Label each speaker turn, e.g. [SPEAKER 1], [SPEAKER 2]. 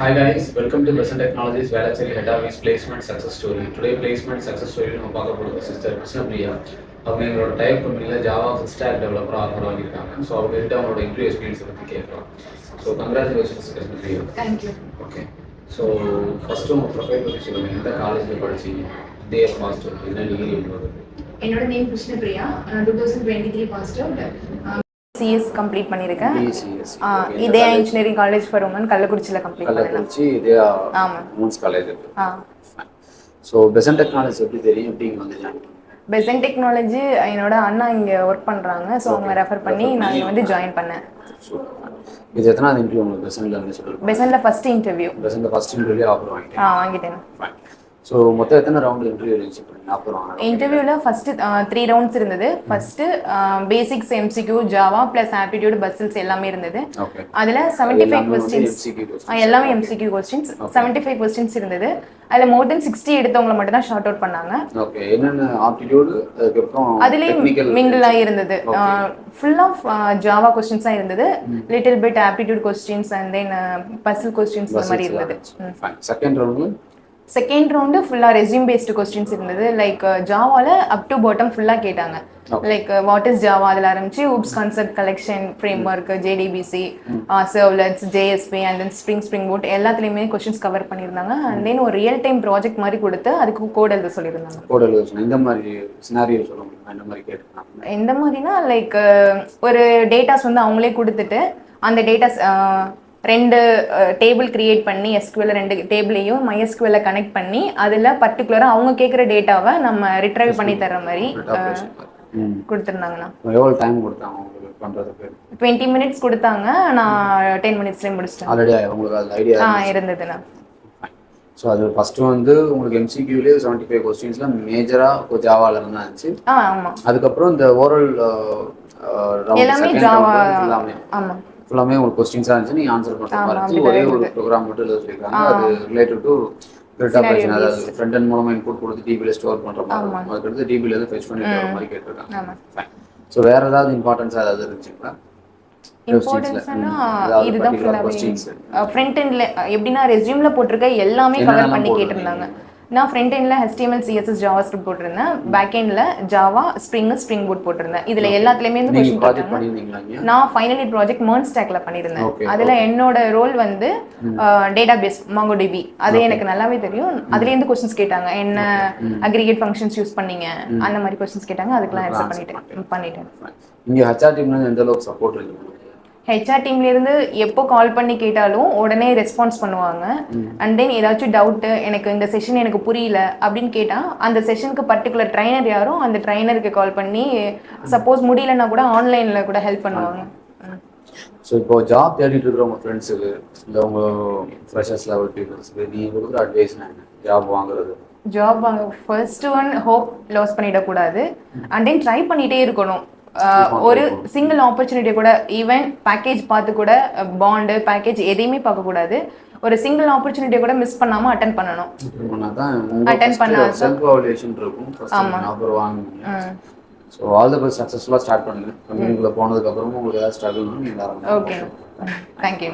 [SPEAKER 1] Hi guys, welcome to Besant Technologies Velachery Head Office Placement Success Story. Today placement success story நம்ம பார்க்க போகிறது sister Krishnapriya. அவங்க எங்களோட type கம்பெனியில் Java full stock developer offer வாங்கியிருக்காங்க. So அவங்ககிட்ட அவங்களோட இன்டர்வியூ எக்ஸ்பீரியன்ஸை பற்றி கேட்கலாம். So congratulations Krishnapriya.
[SPEAKER 2] Thank you.
[SPEAKER 1] Okay, so first உங்கள் ப்ரொஃபைல் பற்றி சொல்லுங்கள். எந்த காலேஜில் படிச்சீங்க, டேர் பாஸ்ட் அவுட், என்ன டிகிரி உங்களோட?
[SPEAKER 2] என்னோட name Krishnapriya. 2023 passed out. CS complete பண்ணியிருக்கேன். இதே இன்ஜினியரிங் காலேஜ் ஃபார் உமன் கள்ளக்குறிச்சியில் கம்ப்ளீட் பண்ணேன்.
[SPEAKER 1] கள்ளக்குறிச்சி இதே உமன்ஸ் காலேஜ் இருக்கு. ஸோ பெசன்ட் டெக்னாலஜி எப்படி தெரியும், எப்படி இங்கே வந்து ஜாயின் பண்ணீங்க?
[SPEAKER 2] பெசன்ட் டெக்னாலஜி என்னோட அண்ணா இங்கே ஒர்க் பண்ணுறாங்க. ஸோ அவங்க ரெஃபர் பண்ணி நான் இங்கே வந்து ஜாயின் பண்ணேன்.
[SPEAKER 1] இது எத்தனாவது இன்டர்வியூ உங்களுக்கு பெசன்ட்ல இருந்து சொல்லுங்கள்?
[SPEAKER 2] பெசன்ட்ல ஃபர்ஸ்ட் இன்டர்வியூ.
[SPEAKER 1] பெசன்ட்ல ஃபர்ஸ்ட் இன்டர்வியூ ஆஃபர் வாங்கிட்டேன்.
[SPEAKER 2] வாங்கிட்டேன்.
[SPEAKER 1] ஸோ மொத்தம் எத்தனை ரவுண்ட் இன்டர்வியூ இருந்துச்சு ஆஃபர் வாங்கினேன்?
[SPEAKER 2] இன்டர்வியூவில் ஃபர்ஸ்ட் 3 ரவுண்ட்ஸ் இருந்தது. First basics MCQ Java plus aptitude puzzles எல்லாமே இருந்தது. அதில் 75 கொஸ்டின்ஸ், எல்லாமே MCQ கொஸ்டின்ஸ். 75 கொஸ்டின்ஸ் இருந்தது. அதில் மோர் தென் 60 எடுத்தவங்களை மட்டும் தான் ஷார்ட் அவுட் பண்ணாங்க.
[SPEAKER 1] ஓகே, என்னென்ன ஆப்டிடியூட் அதுக்கப்புறம்
[SPEAKER 2] அதுலேயே மிங்கிளாக இருந்தது. ஃபுல் ஆஃப் ஜாவா கொஸ்டின்ஸாக இருந்தது. Little bit aptitude questions and then பஸ்ஸில் கொஸ்டின்ஸ் அந்த மாதிரி இருந்தது. செகண்ட் ரவுண்டு ஃபுல்லாக ரெஸ்யூம் பேஸ்டு கொஸ்டின்ஸ் இருந்தது. லைக் ஜாவாவில் அப் டு பாட்டம் ஃபுல்லாக கேட்டாங்க. லைக் வாட் இஸ் ஜாவா அதில் ஆரம்பிச்சு oops concept collection frame work, JDBC, சர்வ்லெட்ஸ், JSP and then spring boot எல்லாத்துலேயுமே கொஸ்டின்ஸ் கவர் பண்ணியிருந்தாங்க. அண்ட் தென் ஒரு ரியல் டைம் ப்ராஜெக்ட் மாதிரி கொடுத்து அதுக்கு கோட் எழுத சொல்லியிருந்தாங்க.
[SPEAKER 1] கோட் எழுத சொன்னாங்க. இந்த மாதிரி சினாரியோ சொல்ல முடியுமா? இந்த மாதிரி கேட்டுருக்காங்க.
[SPEAKER 2] எந்த மாதிரினா லைக் ஒரு டேட்டாஸ் வந்து அவங்களே கொடுத்துட்டு அந்த டேட்டாஸ் 2 டேபிள் கிரியேட் பண்ணி SQL 2 டேபிளையும் MySQL கனெக்ட் பண்ணி அதில் பர்டிகுலராக அவங்க கேட்குற டேட்டாவை நம்ம ரிட்ரைவ் பண்ணி தர்ற மாதிரி கொடுத்துருந்தாங்கண்ணா.
[SPEAKER 1] எவ்வளோ டைம் கொடுத்தாங்க உங்களுக்கு பண்ணுறதுக்கு?
[SPEAKER 2] 20 மினிட்ஸ் கொடுத்தாங்க. நான் 10 மினிட்ஸ்லேயே முடிச்சிட்டேன்.
[SPEAKER 1] ஆல்ரெடி உங்களுக்கு அது ஐடியா
[SPEAKER 2] இருந்ததுண்ணா.
[SPEAKER 1] ஸோ அது ஃபர்ஸ்ட் வந்து உங்களுக்கு MCQலேயே 75 கொஸ்டின்ஸ்லாம் மேஜராக ஜாவாவில் இருந்தா இருந்துச்சு.
[SPEAKER 2] ஆமாம்.
[SPEAKER 1] அதுக்கப்புறம் இந்த ஓரல்
[SPEAKER 2] எல்லாமே ஜாவா. ஆமாம்,
[SPEAKER 1] ஃபுல்லாமே உங்களுக்கு கொஸ்டின்ஸாக இருந்துச்சு. நீங்கள் ஆன்சர் பண்ணுற மாதிரி ஒரே ஒரு ப்ரோக்ராம் மட்டும் எழுத சொல்லியிருக்காங்க. அது ரிலேட்டட் டு டேட்டா பேஸ், அதாவது ஃப்ரண்ட் எண்ட் மூலமாக இன்புட் கொடுத்து டிபியில் ஸ்டோர் பண்ணுற மாதிரி, அதுக்கடுத்து டிபியில் எதுவும் ஃபெச் பண்ணிட்டு வர மாதிரி கேட்டிருக்காங்க. ஃபைன். ஸோ வேறு ஏதாவது இம்பார்ட்டன்ஸாக ஏதாவது இருந்துச்சுங்களா?
[SPEAKER 2] இம்பார்ட்டன்ஸ்னா இதுதான் ஃபுல்லாகவே ஃப்ரண்ட் எண்டில் எப்படின்னா ரெஸ்யூமில் போட்டிருக்க எல்லாமே கவர் பண்ணி கேட்டிருந்தாங்க. நான் ஃப்ரண்ட் எண்டில் HTML CSS JavaScript போட்டிருந்தேன். பேக் எண்டில் ஜாவா ஸ்ப்ரிங் பூட் போட்டிருந்தேன். இதில் எல்லாத்துலேயுமே வந்து கொஸ்டின் போட்டாங்க. நான் ஃபைனல் இயர் ப்ராஜெக்ட் MERN ஸ்டாக்ல பண்ணியிருந்தேன். அதில் என்னோட ரோல் வந்து டேட்டா பேஸ் MongoDB. அது எனக்கு நல்லாவே தெரியும். அதுலேருந்து கொஸ்டின்ஸ் கேட்டாங்க. என்ன அக்ரிகேட் ஃபங்க்ஷன்ஸ் யூஸ் பண்ணீங்க, அந்த மாதிரி கொஸ்டின்ஸ் கேட்டாங்க. அதுக்கெல்லாம் ஆன்சர் பண்ணிட்டேன்.
[SPEAKER 1] இங்கே HR டீம்ல எந்த அளவுக்கு சப்போர்ட் இருக்கு?
[SPEAKER 2] HR டீம்லேருந்து எப்போ கால் பண்ணி கேட்டாலும் உடனே ரெஸ்பான்ஸ் பண்ணுவாங்க. அண்ட் தென் ஏதாச்சும் டவுட்டு, எனக்கு இந்த செஷன் எனக்கு புரியல அப்படின்னு கேட்டால் அந்த செஷனுக்கு பர்டிகுலர் ட்ரைனர் யாரோ அந்த ட்ரைனருக்கு கால் பண்ணி சப்போஸ் முடியலன்னா கூட ஆன்லைனில் கூட ஹெல்ப் பண்ணுவாங்க.
[SPEAKER 1] ஸோ இப்போ ஜாப் தேடிட்டு இருக்கிற உங்கள் ஃப்ரெண்ட்ஸுக்கு, இல்லை உங்கள் ஃப்ரெஷர்ஸ் லெவல் பீப்புள்ஸுக்கு நீங்கள் கொடுக்குற அட்வைஸ் என்ன ஜாப் வாங்குறது?
[SPEAKER 2] ஜாப் வாங்க ஃபர்ஸ்ட் ஒன் ஹோப் லாஸ் பண்ணிடக்கூடாது. அண்ட் தென் ட்ரை பண்ணிகிட்டே இருக்கணும். ஒரு சிங்கிள் ஆப்பர்ச்சுனிட்டி கூட, ஈவன் பேக்கேஜ் பார்த்து கூட, பாண்டு பேக்கேஜ் எதையுமே பார்க்கக்கூடாது. ஒரு சிங்கிள் ஆப்பர்ச்சுனிட்டியை கூட மிஸ் பண்ணாமல் அட்டன் பண்ணணும். அட்டன் பண்ணால்
[SPEAKER 1] செல்ஃப் எவாலுவேஷன் இருக்கும். ஆமாம், அப்புறம் வாங்குவீங்க. ஸோ ஆல் தி பெஸ்ட், சக்ஸஸ்ஃபுல்லாக ஸ்டார்ட் பண்ணுங்க. கம்பெனிக்குள்ளே போனதுக்கப்புறமும் உங்களுக்கு ஏதாவது ஸ்ட்ரகிள்னா நீங்கள்
[SPEAKER 2] ஓகே, தேங்க்யூ.